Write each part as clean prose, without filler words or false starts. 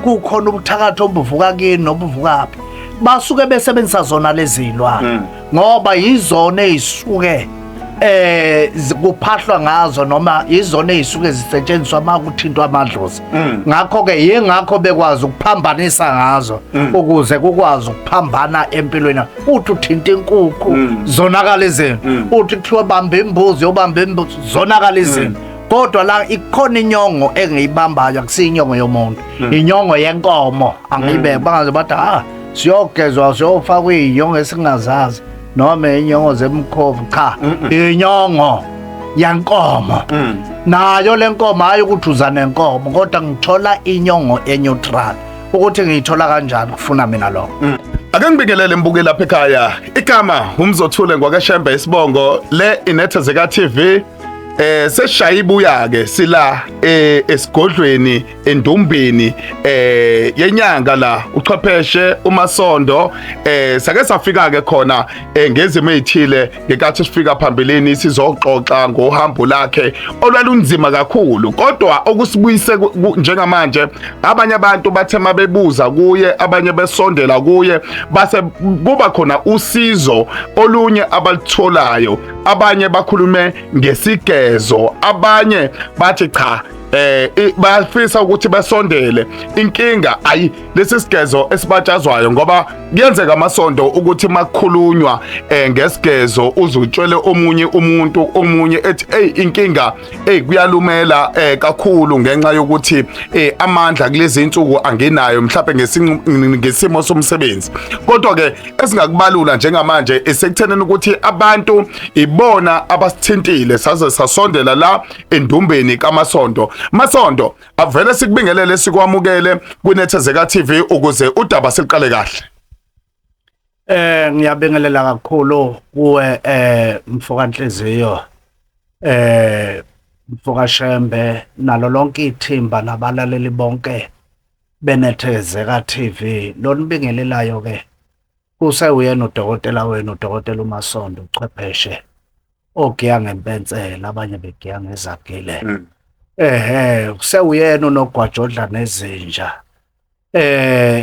kukhona ubuthakathi obuvuka kini nobuvukaphi basuke besebenzisa zona lezi zilwane ngoba yizona ezisuke kuphahlwa ngazo noma izona ezisuke zisetshenziswa makuthintwa amadlozi ngakho ke yingakho bekwazi ukuphambanisa ngazo ukuze kukwazi ukuphambana empilweni uthi uthinta inkukhu zonakala izinto uthi kuthiwa bamba imbuzi yobamba imbuzi zonakala izinto kodwa la ikhona inyongo engiyibambayo akusinyongo yomuntu inyongo yenkomo angiyibeke bangaze bathi siyogezwa siyofakwa inyongo esingazazi noma inyongo zemkhovu cha inyongo yankomo nayo lenkomo hayi ukuthi uzana nenkomo kodwa ngithola inyongo eneutral ukuthi ngiyithola kanjani kufuna mina lokho ake ngibingelele mbuke lapha ekhaya igama umzothule ngwakashembe isibongo le inethezeka TV seshaya ibuya ke sila esigodlweni endumbini yenyanga la uchwepheshe uMasondo sake safika ke khona ngezimo ezithile ngekathi sifika phambilini sizoxoxa ngohambo lakhe olwalunzima kakhulu kodwa okusibuyise njengamanje abanye abantu bathe mabebuza kuye abanye besondela kuye base kuba khona usizo olunye abalitholayo abanye bakhulume ngesige abanye bathi cha bafisa ukuthi basondele inkinga ayi lesi sigezo esibatshazwayo ngoba kuyenzeka amasondo ukuthi makukhulunywa ngesigezo uzutshele omunye ethi inkinga kuyalumela kakhulu ngenxa yokuthi amandla kulezi insuku anginayo mhlawumbe ngesimo somsebenzi kodwa ke esingakubalula njengamanje esekutheneni ukuthi abantu ibona abasithintile saze sasondela la endumbeni kaMasondo Masondo avele sikubingelele sikwamukele kunethezeka TV ukuze udaba siqale kahle ngiyabingelela kakhulu kuwe mfoka Nhliziyo mfoka Shembe nalo lonke ithimba nabalaleli bonke benethezeka TV lonibingelelayo ke kusewuyena udokotela wenu udokotela uMasondo uchwepheshe ogiya ngempensela abanye begiya ngezagile kusewuyena unogwajodla nezinja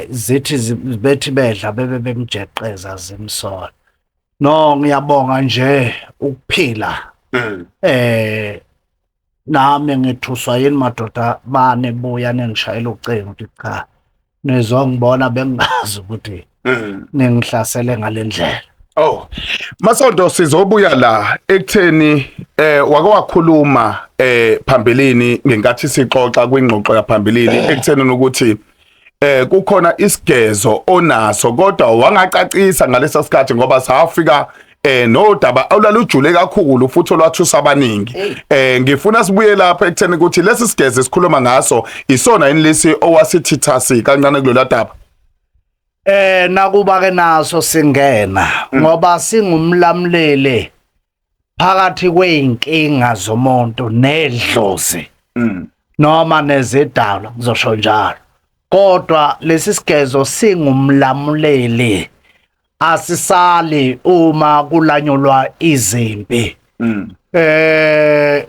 zithi bethi bedla bebe bemjeqeza zimsola no ngiyabonga nje ukuphila nami ngithuswa yini madoda bane buya nengishayela ucingo ukuthi cha nezongibona bengazi ukuthi ningihlasele ngalendlela. Oh Masondo sizobuya la ekutheni wake wakhuluma phambilini ngenkathi sixoxa kwingxoxo yaphambilini ekutheni ukuthi kukhona isigezo onaso kodwa wangacacisa ngalesa sikhathi ngoba safika nodaba olwalujule kakhulu futhi olwathusa abaningi ngifuna sibuye lapha ekutheni ukuthi lesi sigezo esikhuluma ngaso isona yini lesi owasithithasi kancane kulola daba nakuba ke naso singena ngoba singumlamlele phakathi kweinkinga zomuntu nedlozi noma nezidalwa ngizosho njalo kodwa lesi sigezo singumlamlele asisali uma kulanyulwa izimpi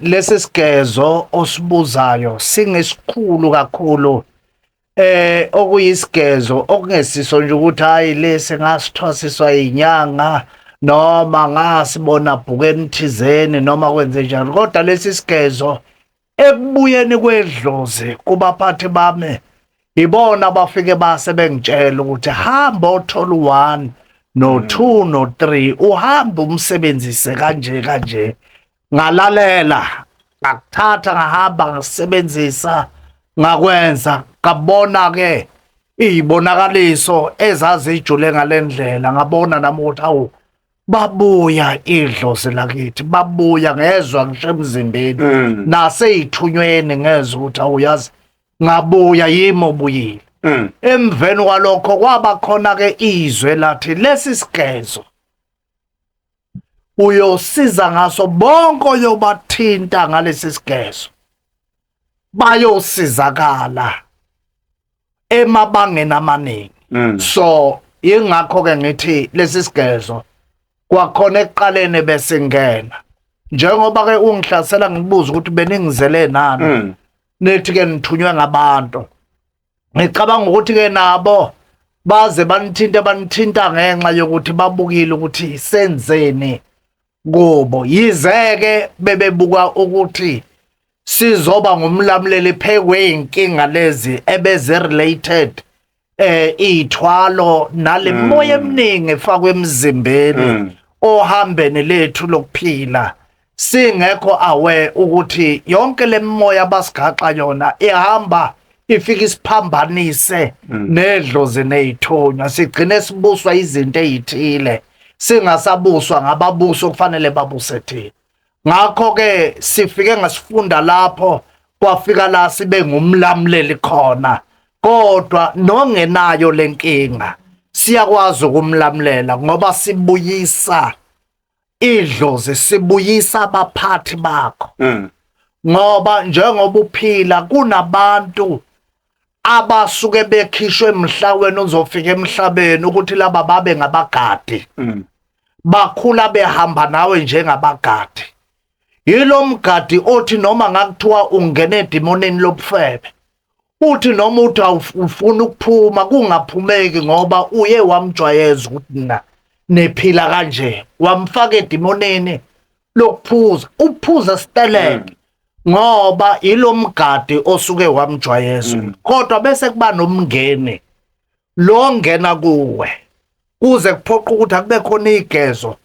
lesi sigezo osibuzayo singesikhulu kakhulu okuyisigezo okungesiso nje ukuthi hayi lesi ngasithwasiswa inyanga noma ngasibona bhukeni thizeni noma kwenze njalo kodwa lesi sigezo ekubuyeni kwedlozi kubaphathi bami ibona bafike base bengitshela ukuthi hamba othola u1 no2 no3 uhamba umsebenzise kanje ngalalela ngakuthatha ngahamba ngisebenzisa ngakwenza ngabona ke izibonakaliso ezazijule ngalendlela ngabona nami ukuthi awu babuya idlozi lakithi babuya ngezwe ngisho emzimbeni naseyithunyweni ngezwe ukuthi awuyazi ngabuya yimo buyile emveni kwalokho kwaba khona ke izwe lathi lesi sigezo uyosiza ngaso bonke oyobathinta ngalesi sigezo bayosizakala emabangeni amaningi so ingakho ke ngithi lesi sigezo kwakhona ekuqaleni besingena njengoba ke ungihlasela ngibuza ukuthi beningizele nani nethi ke nithunywe ngabantu ngicabanga ukuthi ke nabo baze banithinta ngenxa yokuthi babukile ukuthi senzeni kubo yizeke bebebuka ukuthi sizoba ngumlamleli phekwe inkinga lezi ebeze related ithwalo nale moya eminingi efakwe emzimbeni ohambeni lethu lokuphila singekho aware ukuthi yonke le moya abasigaxa yona ihamba ifika isiphambanise nedlozi nezithunywa sigcine sibuswa izinto ezithile singasabuswa ngababuso kufanele babuse thina ngakho ke sifike ngasifunda lapho kwafika la sibe ngumlamleli khona kodwa nongenayo lenkinga siyakwazi ukumlamlela ngoba sibuyisa idlozi sibuyisa abaphathi bakho ngoba njengoba uphila kunabantu abasuke bekhishwe emhlaweni uzofika emhlabeni ukuthi laba babe ngabagadi bakhula behamba nawe njengabagadi yilo mgadi othi noma ngakuthiwa ungene edimonini lobufebe uthi noma uthi ufuna ukuphuma kungaphumeki ngoba uye wamjwayeza ukuthi nephila kanje wamfaka edimonini lokuphuza uphuza steleke ngoba ilo mgadi osuke wamjwayeza kodwa bese kuba nomngeni lo ngena kuwe kuze kuphoqa ukuthi akube khona igezo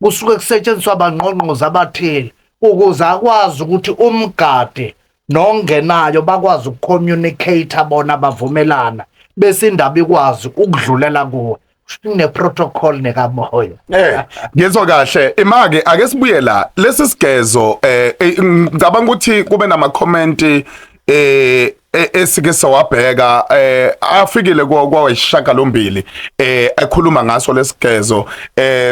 kusuke kusetshenziswa abangqongqoza abathile ukuze akwazi ukuthi umgadi nongenayo bakwazi ukucommunicate bona bavumelana bese indaba ikwazi ukudlulela kuwe ne protocol nekamoya ngizwa kahle imake ake sibuye la lesi sigezo ngicabanga ukuthi kube nama comment esike sawabheka afikile kwaweshakalombili ekhuluma ngaso lesigezo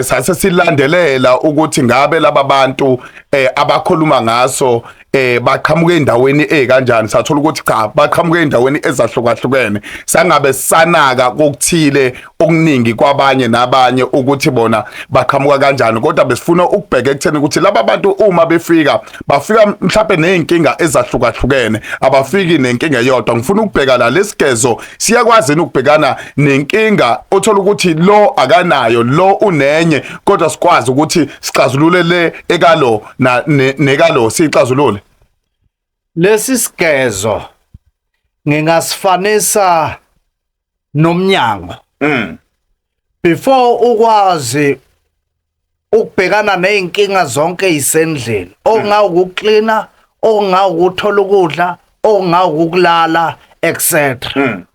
sase silandelela ukuthi ngabe laba bantu abakhuluma ngaso baqhamuke endaweni ekanjani sathola ukuthi cha baqhamuke endaweni ezahlukahlukene sangabe sanaka kokuthile okuningi kwabanye nabanye ukuthi bona baqhamuka kanjani kodwa besifuna ukubheka ekutheni ukuthi laba bantu uma bafika mhlawumbe nezinkinga ezahlukahlukene abafiki nenkinga yodwa ngifuna ukubheka la lesigezo siyakwazi ukubhekana nenkinga othola ukuthi lo akanayo lo unenye kodwa sikwazi ukuthi sixazulule le ekalo nekalo sixazulule lesi sigezo ngingasifanisa nomnyango before ukwazi ukubhekana nezinkinga zonke ezisendlini okungawukuklina okungawukuthola ukudla okungawukulala etc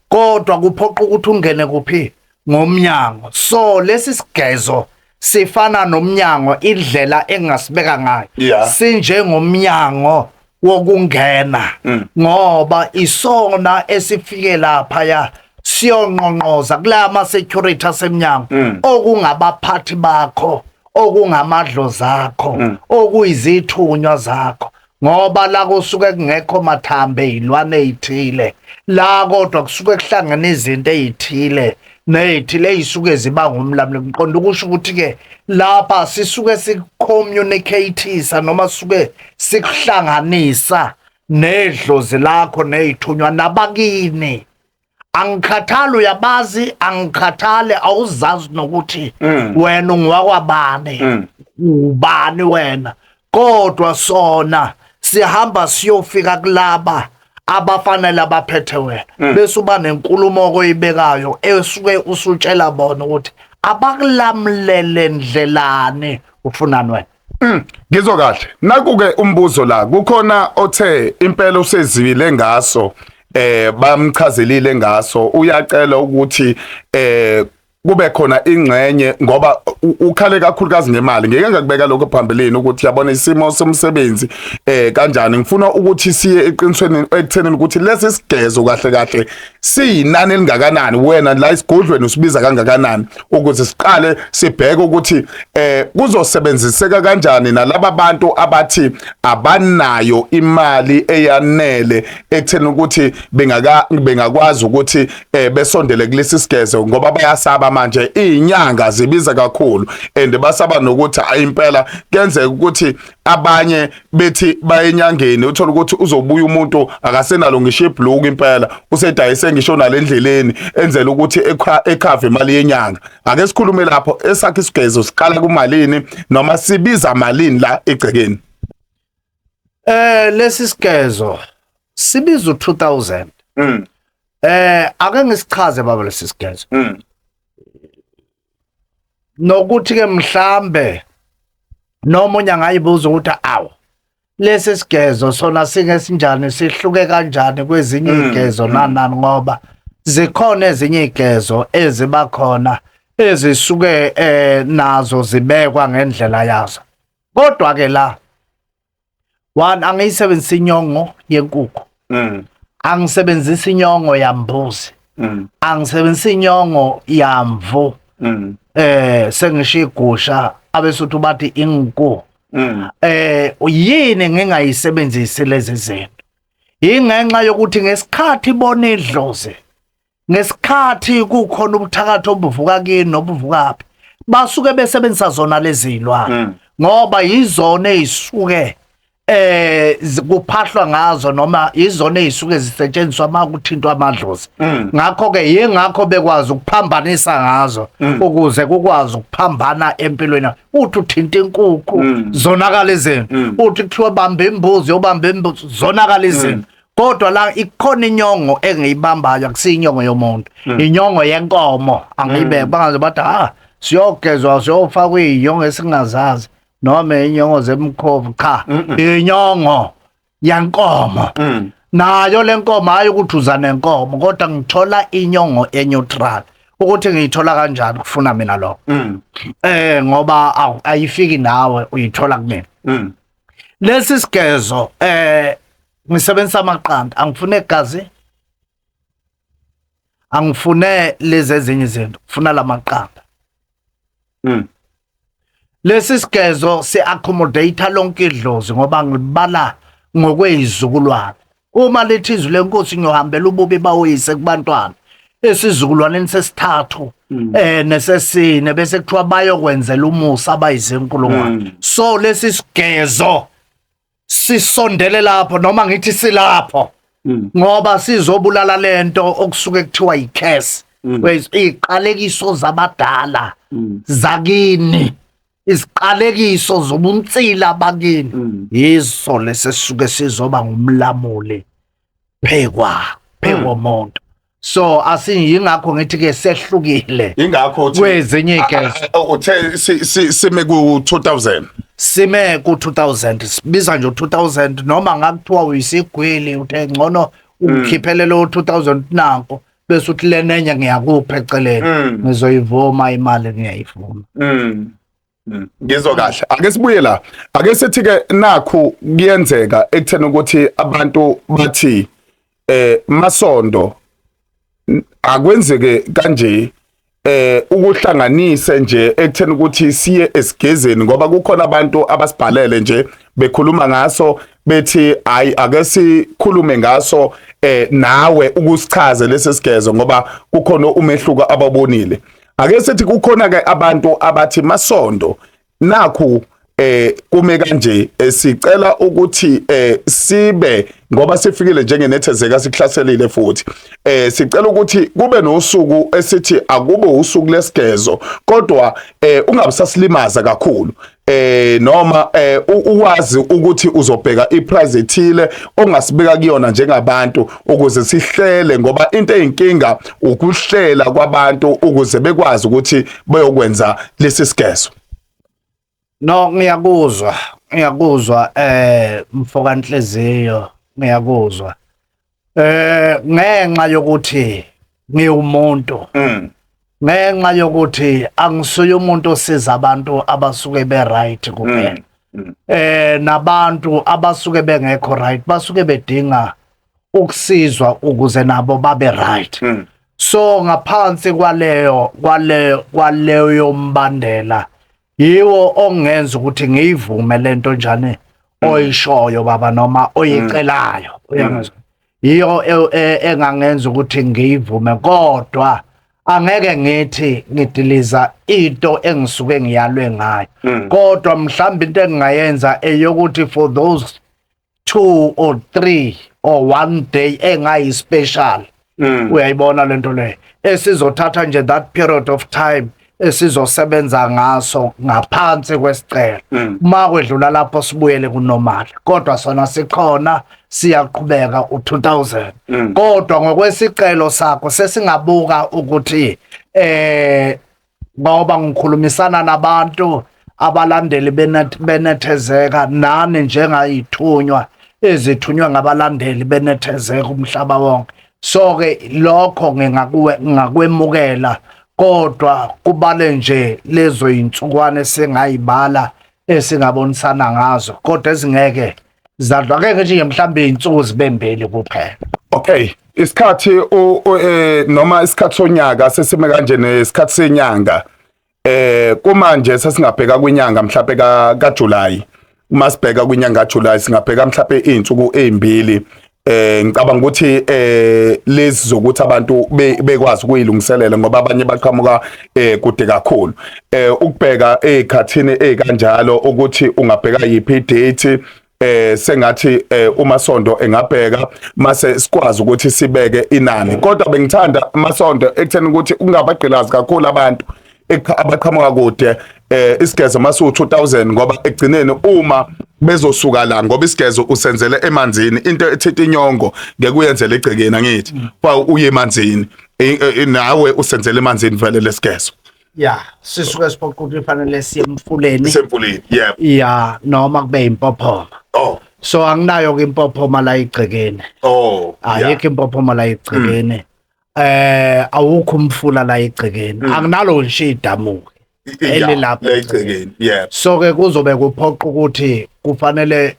kodwa kuphoqa ukuthi ungene kuphi ngomnyango so lesi sigezo sifana nomnyango indlela engasibeka ngayo sinjengomnyango wokungena ngoba isona esifike lapha ya siyonqonqoza kulama security asemnyango okungabaphathi bakho okungamadlozi akho okuyizithunywa zakho ngoba la kusuke kungekho mathambe izilwane ezithile la kodwa kusuke kuhlangene izinto ezithile nezithile ezisuke ziba ngumlamli ngiqonda ukusho ukuthi ke lapha sisuke sicommunicateisa noma sisuke sikuhlanganisa nedlozi lakho nezithunywa nabakini angikhathali uyabazi angikhathali awuzazi nokuthi wena ungwakwabani ubani wena kodwa sona sihamba siyofika kulaba abafanele abaphethe wena bese uba nenkulumo oyibekayo esuke usutshela bona ukuthi abakulamlele ndlelane ufunani wena ngizwa kahle nakuke umbuzo la kukhona othe impela usezivile ngaso bamchazelile ngaso uyacela ukuthi kube khona ingxenye ngoba ukhale kakhulukazi ngemali ngeke ngakubeka lokho phambeleni ukuthi yabona isimo somsebenzi kanjani ngifuna ukuthi siye eqinisweni ekuthenini ukuthi lesi sigezo kahle kahle siyinani elingakanani wena la isigodlweni usibiza kangakanani ukuze siqale sibheke ukuthi kuzosebenziseka kanjani nalabo bantu abathi abanayo imali eyanele ekuthenini ukuthi bengakwazi ukuthi besondele kulesi sigezo ngoba bayasaba manje izinyanga zibiza kakhulu and basaba nokuthi ayimpela kenzeka ukuthi abanye bethi bayenyangeni uthola ukuthi uzobuya umuntu akasenalo ngisho ibhluk impela usedayise ngisho nalendleleni enzela ukuthi ekhave imali yenyanga. Ake sikhulume lapho esakhe isigezo siqala kumalini noma sibiza malini la egcekeni. Lesi sigezo sibiza u2000. Ake ngisichaze baba lesi sigezo. Nokuthi ke mhlambe noma unyanga ayibuza ukuthi awu lesi sigezo sona singesinjani sihluke kanjani kwezinye izigezo nanani ngoba zikhona ezinye izigezo eziba khona ezisuke nazo zibekwa ngendlela yazo. Kodwa ke la one angiyisebenzisa inyongo yenkukhu. Angisebenzisa inyongo yambuzi. Angisebenzisa inyongo yamvu. Sengisho igusha abesuthu bathi ingu. Yini ngingayisebenzisi lezi zinto? Ingenxa yokuthi ngesikhathi ibona idlozi, ngesikhathi kukhona ubuthakathi obuvuka kini nobuvuka phi, basuke besebenzisa zona lezi zilwane ngoba yizona ezisuke kuphahlwa ngazo noma izona ezisuke zisetshenziswa makuthintwa amadlozi. Ngakho ke yingakho bekwazi ukuphambanisa ngazo ukuze kukwazi ukuphambana empilweni. Uthi uthinta inkukhu zonakala izinto, uthi kuthiwa bamba imbuzi yobamba imbuzi zonakala izinto. Kodwa la ikhona inyongo engiyibambayo akusinyongo yomuntu, inyongo yenkomo angiyibeke bangaze bathi siyogezwa siyofakwa inyongo esingazazi noma inyongo zemkhovu cha inyongo yankomo. Nayo lenkomo hayi ukuthi uzana nenkomo kodwa ngithola inyongo eneutral. Ukuthi ngiyithola kanjani kufuna mina lokho. Ngoba ayifiki nawe uyithola kumina. Lesi sigezo ngisebenzisa amaqanda, angifune igazi, angifune lezi ezinye izinto, ngifuna lamaqanda. Lesi sigezo se-accommodate lonke idlozi ngoba ngibala ngokweyizukulwane. Uma lethi izwi lenkosi ngiyohambela ububi bawoyise kubantwana esizukulwaneni sesithathu nesesine bese kuthiwa bayokwenzela umusa abayizinkulungwane. So lesi sigezo sisondele lapho noma ngithi silapho ngoba sizobulala lento okusuke kuthiwa yicase iziqalekiso zabadala zakini, iziqalekiso zobunsila bakini yizo lesisuke sizoba ngumlamuli phekwomuntu. So asiyingakho ngithi ke sehlukile ingakho kwezinye igezo uthe sime ku2000 sime ku2000 sibiza nje u2000 noma ngakuthiwa uyisigwili uthe ngcono ukukhiphele lo 2000 nanko bese uthi lenenye ngiyakupha eceleni ngizoyivuma imali ngiyayivuma. Ngizwe kahle. Ake sibuye la. Ake sithi ke nakho kuyenzeka ekuthena ukuthi abantu bathi Masondo akwenzeke kanje ukuhlanganise nje ekuthena ukuthi siye esigezeni ngoba kukhona abantu abasibhalele nje bekhuluma ngaso bethi hayi ake sikhulume ngaso nawe ukusichaze lesi sigezo ngoba kukhona umehluko ababonile. Ake sithi kukhona ke abantu abathi Masondo nakho kume kanje sicela ukuthi sibe ngoba sifikile njengenethezeka sihlaselile futhi sicela ukuthi kube nosuku esithi akube usuku lesigezo kodwa ungabusasilimaza kakhulu noma uwazi ukuthi uzobheka iprice ethile ongasibeka kuyona njengabantu ukuze sihlele ngoba into eyinkinga ukuhlela kwabantu ukuze bekwazi ukuthi bayokwenza lesi sigezo. No ngiyakuzwa mfoka Nhliziyo ngiyakuzwa ngenxa yokuthi ngiwumuntu ngenxa yokuthi angisuye umuntu osiza abantu abasuke be right kuphela nabantu abasuke bengekho right basuke bedinga ukusizwa ukuze nabo babe right. So ngaphansi kwaleyo mbandela yiwo ongenza ukuthi ngiyivume lento njani oyishoyo baba noma oyicelayo uyangizwa yiyo engangenza ukuthi ngiyivume kodwa angeke ngithi ngidiliza into engisuke ngiyalwe ngayo kodwa mhlawumbe into engingayenza eyokuthi for those 2 or 3 or 1 day engayi special uyayibona lento le esizothatha nje that period of time esizosebenza ngaso ngaphansi kwesicelo uma kwedlula lapho sibuyele kunormal kodwa sona sikhona siyaqhubeka u2000 kodwa ngokwesicelo sakho sesingabuka ukuthi ngoba ngikhulumisana nabantu abalandeli benethezeka nani njengayithunywa ezithunywa ngabalandeli benethezeka umhlaba wonke so ke lokho ngingakwemukela kodwa kubale nje lezo insukwane sengayibala esingabonisana ngazo kodwa ezingeke zadlake nje mhlambe insuku zibembele kuphela. Okay, isikhathi noma isikhathi sonyaka sesime kanje nesikhathi senyanga kumanje sesingabheka kwinyanga mhlawumbe kaJuly uma sibheka kwinyanga kaJuly singabheka mhlawumbe izinsuku ezimbili ngicabanga ukuthi lezi zokuthi abantu bekwazi ukuyilungiselela ngoba abanye baqhamuka kude kakhulu ukubheka ezikhathini ezikanjalo ukuthi ungabheka yipi date sengathi uMasondo engabheka mase sikwazi ukuthi sibeke inani kodwa bengithanda uMasondo ekutheni ukuthi ungabagqilazi kakhulu abantu abaqhamuka kude isigezo masu 2000 ngoba egcineni uma bezosuka la ngoba isigezo usenzele emanzini into ethethe inyongo ngeke uyenzele egcekeni ngithi fa uye emanzini nawe usenzele emanzini vele lesigezo sisuke siphoqa ukuthi fanele siye emfuleni yebo noma kube impophoma so anginayo ke impophoma la igcekeni ayikho impophoma la igcekeni awukho umfula la igcekeni anginalo nje idamuke elilapha egcekeni so ke kuzobe kuphoqa ukuthi kufanele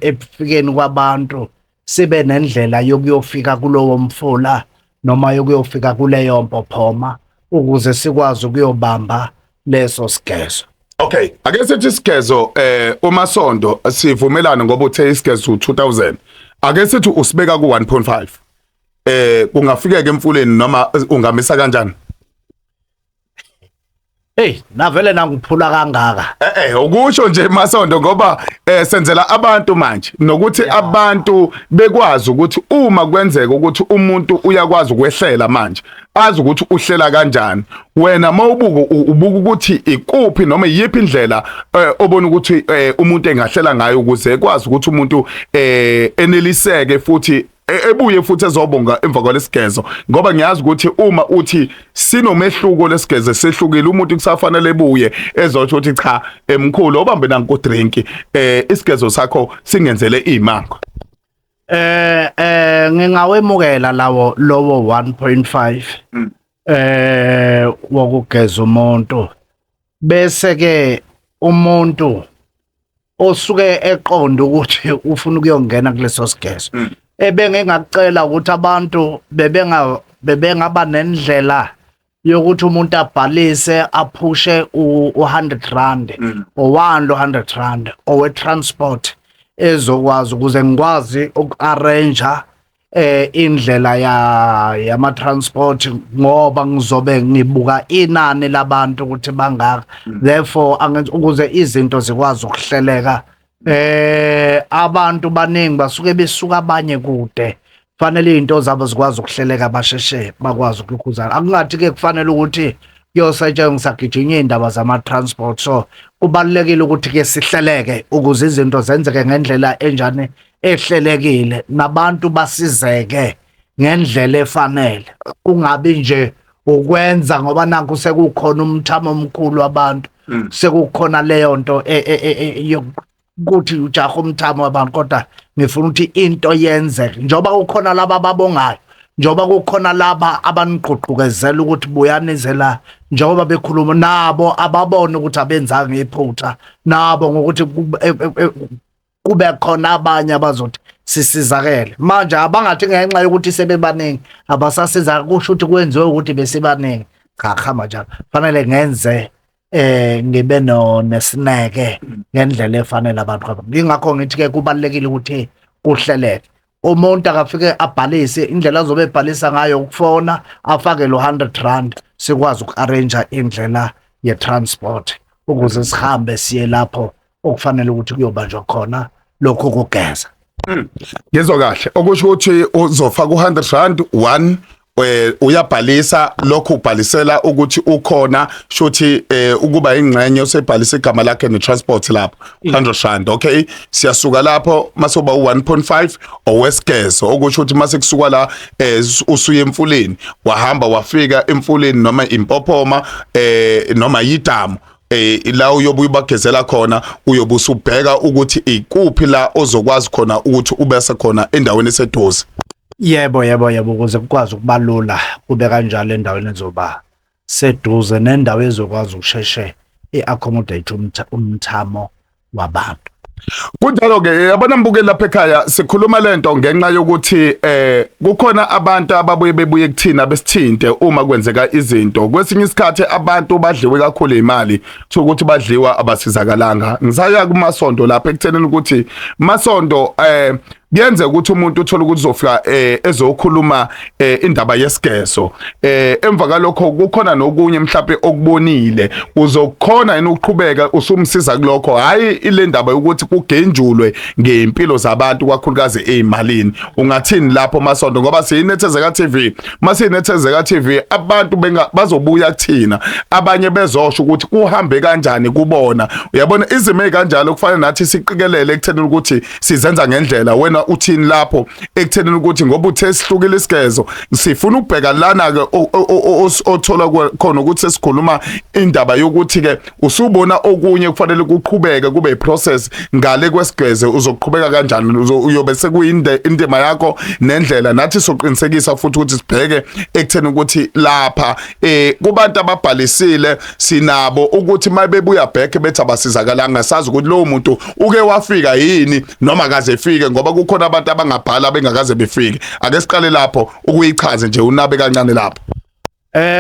efikeni kwabantu sibe nendlela yokuyofika kulowo mfula noma yokuyofika kuleyo mpophoma ukuze sikwazi ukuyobamba leso sigezo. Okay, ake sithi isigezo uMasondo sivumelana ngoba uthe isigezo 2000 ake sithi usibeka ku 1.5 kungafika ke emfuleni noma ungamisa kanjani? Navele nangiphula kangaka. Ukusho nje Masondo ngoba senzela abantu manje nokuthi abantu bekwazi ukuthi uma kwenzeka ukuthi umuntu uyakwazi ukwehlela manje azi ukuthi uhlela kanjani wena mawubuka ukuthi ikuphi noma yipi indlela obona ukuthi umuntu engahlela ngayo ukuze ekwazi ukuthi umuntu eneliseke futhi ebuye futhi ezobonga emva kwalesigezo ngoba ngiyazi ukuthi uma uthi sinomehluko lesigezo sehlukile umuntu kusafanele ebuye ezothi uthi cha emkhulu obambe nanku drink isigezo sakho singenzele imango ngingawemukela lowo 1.5 wokugeza umuntu bese ke umuntu osuke eqonda ukuthi ufuna ukuyongena kuleso sigezo ebengingacela ukuthi abantu bebengaba nendlela yokuthi umuntu abhalise aphushe u100 rand o100 rand owe transport ezokwazi ukuze ngikwazi ukarrange indlela yama transport ngoba ngizobe ngibuka inani labantu ukuthi bangaka therefore ukuze izinto zikwazi ukuhleleka abantu baningi basuke besuka abanye kude fanele izinto zabo zikwazi ukuhleleka basheshe bakwazi ukukhuzana akungathi ke kufanele ukuthi kuyosetshenziswa gijinya indaba zama transport so kubalekile ukuthi ke sihleleke ukuze izinto zenzeke ngendlela enjani ehlelekile nabantu basizeke ngendlela efanele kungabi nje ukwenza ngoba nanku sekukhona umthamo omkhulu wabantu sekukhona leyo nto ukuthi ujaha umthamo wabantu kodwa ngifuna ukuthi into yenzeke njoba kukhona laba ababongayo njoba kukhona laba abaniqoqokezela ukuthi buyanizela njengoba bekhuluma nabo ababona ukuthi abenzanga iphutha nabo ngokuthi kube khona abanye abazothi sisizakele manje abangathi ngenxa yokuthi sebebaningi abasasiza kusho ukuthi kwenziwe ukuthi besibaningi cha khama njalo fanele ngenze ngibe nesineke ngendlela efanele abantu ngingakho ngithi ke kubalekile ukuthi kuhleleke umuntu akafike abhalise indlela azobe ebhalisa ngayo ukufona afake lo 100 rand sikwazi uku-arrange indlela ye-transport ukuze sihambe siye lapho okufanele ukuthi kuyobanjwa khona lokho kugeza. Ngizwa kahle okusho ukuthi uzofaka u100 1 uyabhalisa lokho ubhalisela ukuthi ukhona shothi ukuba ingxenye usebhalisa igama lakhe netransport lapho R100. Okay, siyasuka lapho masoba u1.5 owesgezo okusho ukuthi mase kusuka la usuye emfuleni wahamba wafika emfuleni noma impophoma noma yidamu la uyobe uyibagezela khona uyobe usubheka ukuthi ikuphi la ozokwazi khona ukuthi ubese khona endaweni eseduze. Yebo ukuze kukwazi ukubalula kube kanjalo endaweni ezoba seduze nendawo ezokwazi ukusheshe accommodate umthamo wabantu. Kunjalo ke yabona mbukeli lapha ekhaya sikhuluma lento ngenxa yokuthi kukhona abantu ababuye bebuye kuthina besithinte uma kwenzeka izinto kwesinye isikhathi abantu badliwe kakhulu imali ukuthi badliwa abasizakalanga. Ngisaya kumasonto lapha ekuthenini ukuthi masonto kuyenze ukuthi umuntu uthola ukuthi uzofika ezokhuluma indaba yesigezo emva kalokho kukhona nokunye mhlawumbe okubonile uzokhona yini ukuqhubeka usumsiza kulokho hayi ile ndaba ukuthi kugenjulwe ngempilo zabantu kakhulukazi ezimalini. Ungathini lapho masonto ngoba siyinethezeka TV masinethezeka TV abantu bazobuya kuthina abanye bezosho ukuthi kuhambe kanjani kubona. Uyabona izimo ezikanjalo kufanele nathi siqikelele ekuthenini ukuthi sizenza ngendlela wena uthini lapho ekuthenini ukuthi ngoba uthe sihlukile isigezo sifuna ukubheka lana ke othola khona ukuthi sesikhuluma indaba yokuthi ke usubona okunye kufanele kuqhubeke kube iprocess ngale kwesigezo uzoqhubeka kanjani uyobe sekuyinde indima yakho nendlela nathi soqinisekisa futhi ukuthi sibheke ekutheni ukuthi lapha kubantu ababhalisile sinabo ukuthi mabebuya back bethi abasizakalanga sazi ukuthi lowo muntu uke wafika yini noma akaze efike ngoba kukhona abantu abangabhala bengakaze befike. Ake siqale lapho ukuyichaze nje unabe kancane lapho.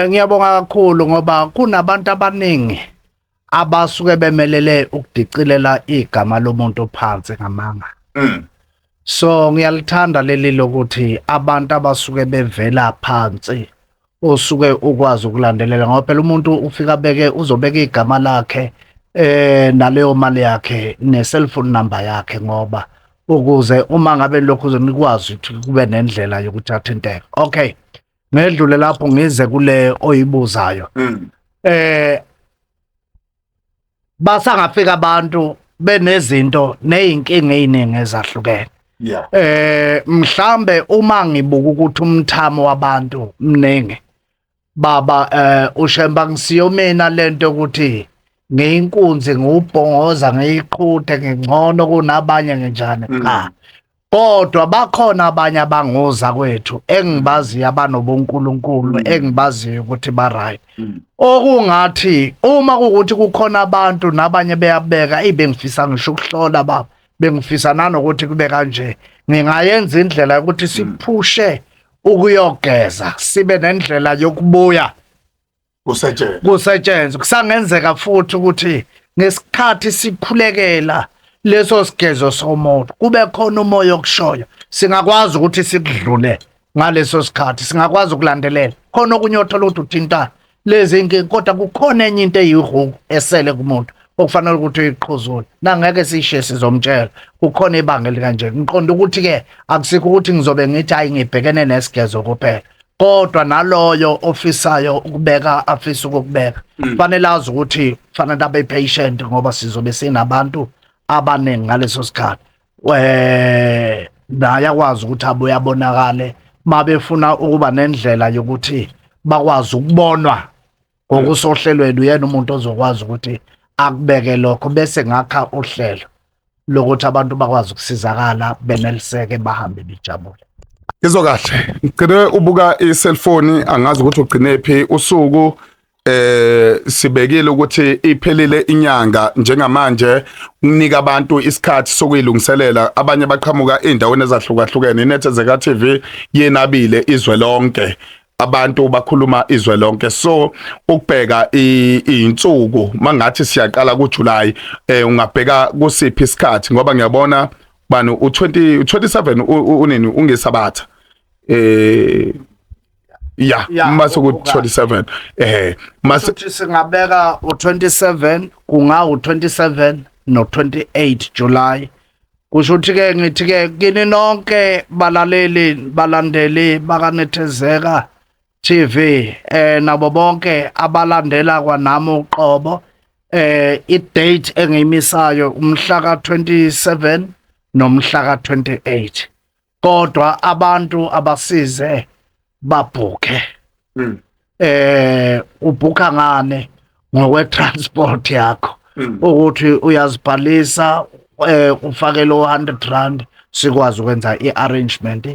Ngiyabonga kakhulu ngoba kunabantu abaningi abasuke bemelele ukudicilela igama lomuntu phansi ngamanga. So ngiyalithanda leli lokuthi abantu abasuke bevela phansi osuke ukwazi ukulandelela ngoba phela umuntu ufika beke uzobeka igama lakhe naleyo mali yakhe ne cellphone number yakhe ngoba ukuze uma ngabe lokho uzonikwazi ukuthi kube nendlela yokuthatha inteko. Okay, ngedlule lapho ngize kule oyibuzayo. Basangafika abantu benezinto nezinkinga eziningi ezahlukene. Mhlambe uma ngibuka ukuthi umthamo wabantu mningi baba ushemba ngisiyomena lento ukuthi ngeyinkunzi ngubhongoza ngiyiqhuthe ngingcono kunabanye ngenjani cha. Kodwa bakhona abanye abangoza kwethu engibazi abanobunkulunkulu engibaziyo ukuthi ba right. Okungathi uma kuukuthi kukhona abantu nabanye beyabeka ibengifisa ngisho ukuhlola baba bengifisa nanokuthi kube kanje ngingayenza indlela yokuthi siphushe ukuyogeza sibe nendlela yokubuya kusetshenzwe. Kusangenzeka futhi ukuthi ngesikhathi sikhulekela leso sigezo somoto kube khona umoya okushoyo singakwazi ukuthi sikudlule ngaleso sikhathi singakwazi ukulandelela khona okunye othola ukuthi uthintana lezi inkinga kodwa kukhona enye into eyihuku esele kumuntu okufanele ukuthi uyiqhuzule nangeke sishiye sizomtshela kukhona ibanga elikanje. Ngiqonda ukuthi ke akusikho ukuthi ngizobe ngithi hayi ngibhekene nesigezo kuphela kodwa naloyo ofisayo ukubeka afisa ukubeka kufanele azi ukuthi kufanele abe patient ngoba sizobe sinabantu abaningi ngaleso sikhathi. Naye akwazi ukuthi abuye abonakale mabefuna ukuba nendlela yokuthi bakwazi ukubonwa ngokusohlelweni uyena umuntu ozokwazi ukuthi akubeke lokho bese ngakha uhlelo lokuthi abantu bakwazi ukusizakala beneliseke bahambe bijabule. Izwo kahle ngicela ubuka iselfoni angazi ukuthi ugcine phi usuku sibekile ukuthi iphelile inyanga njengamanje unika abantu isikhathi sokuyilungiselela abanye baqhamuka endaweni ezahlukahlukene. Inethezeka TV yenabile izwe lonke abantu bakhuluma izwe lonke so ukubheka insuku mangathi siyaqala kuJuly ungabheka kusiphi isikhathi ngoba ngiyabona bani u27 unini ungesabatha Yeah, Yeah, mase ku 27 mase Futhi singabeka u27 kunga u27 no28 July. Kusho ukuthi ke ngithi ke kini nonke balandeli bakanethezeka TV nabo bonke abalandela kwanami uqobo i-date engiyimisayo umhla ka27 nomhla ka28 kodwa abantu abasize babhuke ubhuka ngane ngokwe transport yakho ukuthi uyazibhalisa ufake lo 100 rand sikwazi ukwenza iarrangement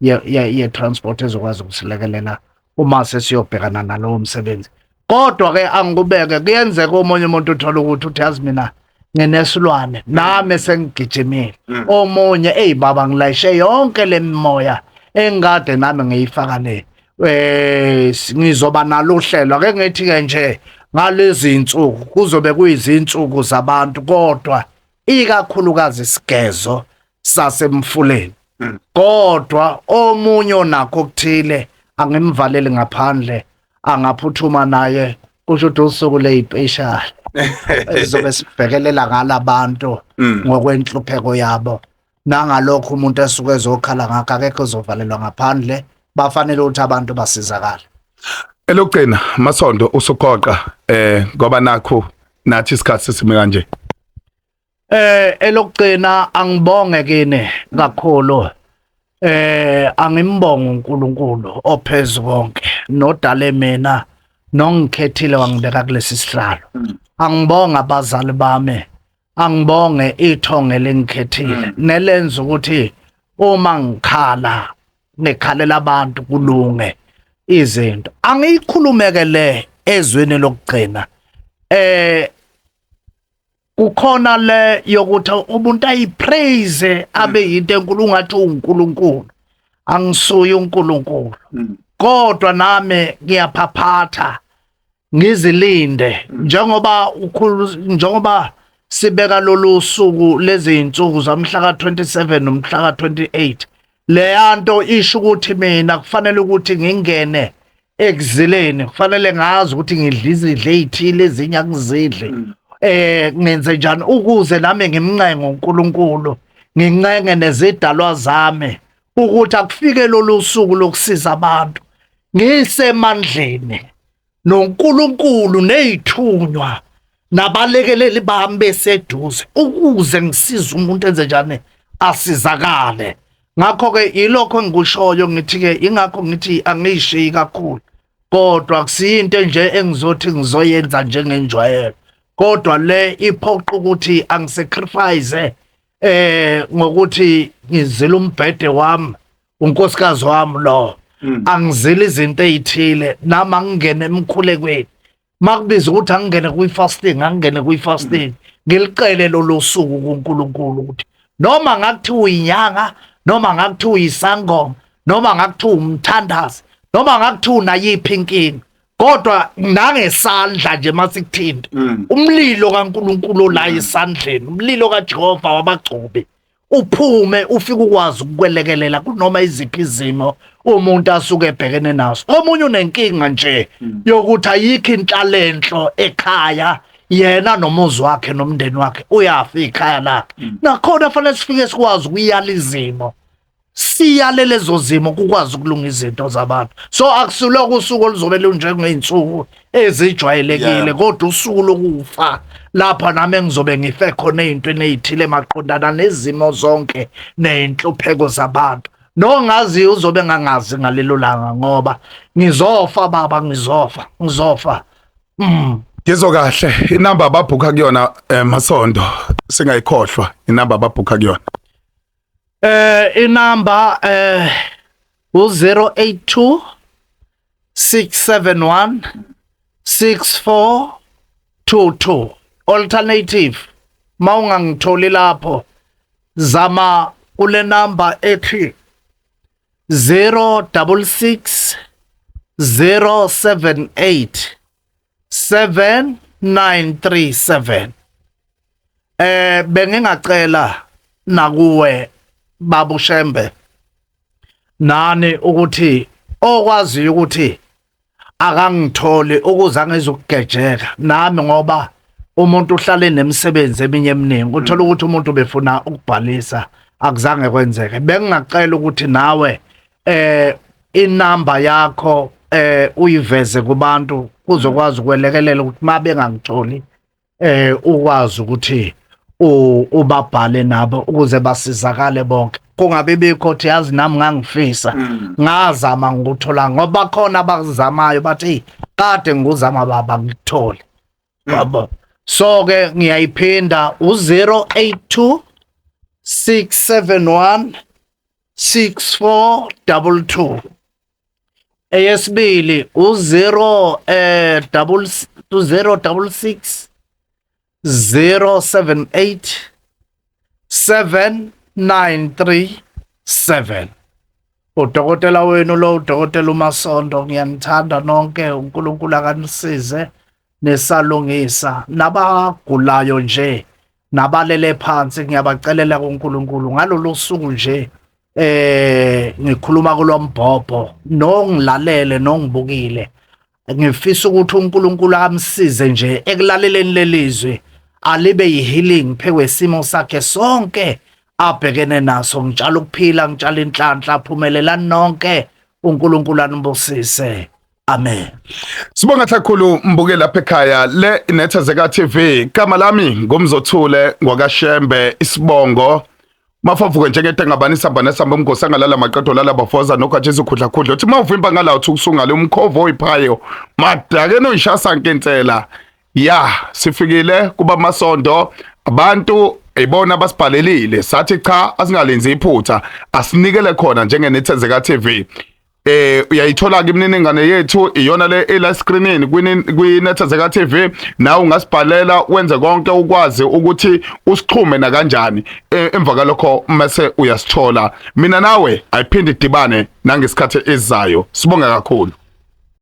ye transport ezokwazi ukusilekelela uma sesiyobhekana nalowo msebenzi. Kodwa ke angikubeke kuyenzeka omunye umuntu uthola ukuthi uthi yazi mina nginesilwane nami sengigijimile omunye baba ngilayishe yonke lemimoya engade nami ngiyifaka le ngizoba nalo uhlelo ake ngithi ke nje ngalezi insuku kuzobe kuyizinsuku zabantu kodwa ikakhulukazi isigezo sasemfuleni kodwa omunye onakho okuthile angimvaleli ngaphandle angaphuthuma naye kusho ukuthi usuku lezipeshali ezobe sibhekelela ngalabantu ngokwenhlupheko yabo nangalokho umuntu esuke ezokhala ngakho akekho uzovalelwa ngaphandle bafanele ukuthi abantu basizakala. Elokugcina Masondo usuqoqa ngoba nakho nathi isikhathi sisime kanje. Elokugcina angibonge kini kakhulu angimbonga uNkulunkulu ophezulu konke nodale mina nongikhethile wangibeka kulesi sihlalo. Angibonga abazali bami, angibonge ithonge lengikhethile nelenza ukuthi uma ngikhala nekhalela abantu kulunge izinto angiyikhulumeke le ezweni lokugcina kukhona le yokuthi umuntu ayipraise abe yinto enkulu ungathi uNkulunkulu angisuye uNkulunkulu kodwa nami ngiyaphaphatha ngizilinde njengoba sibeka lolu suku lezi insuku zamhla ka27 nomhla ka28 leyanto isho ukuthi mina kufanele ukuthi ngingene ekuzileni kufanele ngazi ukuthi ngidla izidle ezithile ezinye akuzidle ngenze njani ukuze nami ngimncenge uNkulunkulu ngincenge nezidalwa zami ukuthi akufike lolu suku lokusiza abantu ngisemandleni noNkulunkulu nezithunywa nabalekeleli bami beseduze ukuze ngisize umuntu enze njani asizakale. Ngakho ke ilokho engikushoyo ngithi ke ingakho ngithi angishiyi kakhulu kodwa kusiyinto nje engizothi ngizoyenza njengenjwayelo kodwa le iphoqa ukuthi angisacrifice ngokuthi ngizile umbhede wami unkosikazi wami lo angizile izinto ezithile nama ngingene emkhulekweni makubiza ukuthi angingene kwi-fasting ngilicele lo suku kuNkulunkulu ukuthi noma ngakuthiwa uyinyanga noma ngakuthiwa uyisangoma noma ngakuthiwa umthandazi noma ngakuthiwa unayiphi inkinga kodwa nangesandla nje masikuthinta umlilo kaNkulunkulu la esandleni umlilo kaJehova wabagcobe uphume ufike ukwazi ukwelekelela kunoma iziphi izimo umuntu asuke ebhekene naso. Omunye unenkinga nje yokuthi ayikho inhlalentlo ekhaya yena nomuzi wakhe nomndeni wakhe uyafa ikhaya lakhe nakhona fanele sifike sikwazi ukuyala izimo siyale lezo zimo kukwazi ukulunga izinto zabantu. So akusuloku usuku oluzobe lunjengey'nsuku ezijwayelekile kodwa usuku lokufa lapha nami engizobe ngife khona ey'ntweni ey'thile maqondana nezimo zonke ney'nhlupheko zabantu. Nongaziyo uzobe ngangazi ngalelo langa ngoba ngizofa baba ngizofa. Ngizokahle inamba ababhuka kuyona Masondo singayikhohlwa inamba ababhuka kuyona. Inamba u082 671 6422 alternative mawungangitholi lapho zama kule namba ethi 066 078 7937 bengingacela nakuwe babushembe nani ukuthi okwaziyo ukuthi akangitholi ukuze angizukugejeka nami ngoba umuntu uhlala enemisebenzi eminye eminingi uthola ukuthi umuntu befuna ukubhalisa akuzange kwenzeke bengingacela ukuthi nawe inamba yakho uyiveze kubantu kuzokwazi ukwelekelela ukuthi mabe ngangitholi ukwazi ukuthi ubabhale nabo ukuze basizakale bonke kungabe bikho ukuthi yazi nami ngangifisa ngazama ngikuthola ngoba khona abazamayo bathi kade ngizama baba ngikuthole yabo so ke ngiyayiphinda u082 671 6422 eyesibili u066 078 7937 udokotela wenu lo udokotela uMasondo ngiyanithanda nonke uNkulunkulu akanisize nesalungisa nabagulayo nje nabalele phansi ngiyabacelela kuNkulunkulu ngalolu suku nje ngikhuluma kulombhobho nongilalele nongibukile ngifisa ukuthi uNkulunkulu amsize nje ekulaleleni lelizwe alibe yihealing phekwisimo sakhe sonke abhekene naso ngitshela ukuphila ngitshela inhlanhla aphumelela nonke uNkulunkulu anibusise amen. Sibonga kakhulu mbuke lapha ekhaya le Nethezeka TV igama lami ngumzothule ngwakashembe isibongo mafavuke njengete ngabani samba nesamba umgosi angalala maqedo lala bafoza nokhathisa ukhudla khudla uthi mawuvimba ngala uthi ukusungala umkhovo oyiphayo madake noyishasa nkentela ya sifikile kuba Masondo abantu ibona basibhalelile sathi cha asingalenzi iphutha asinikele khona njengeNethezeka TV uyayithola ke imininingane yethu iyona le ela screenini kwiNethezeka TV nawe ungasibhalela wenze konke ukwazi ukuthi usixhume na kanjani emva kalokho mase uyasithola mina nawe ayiphinde idibane nangesikhathi ezizayo sibonga kakhulu.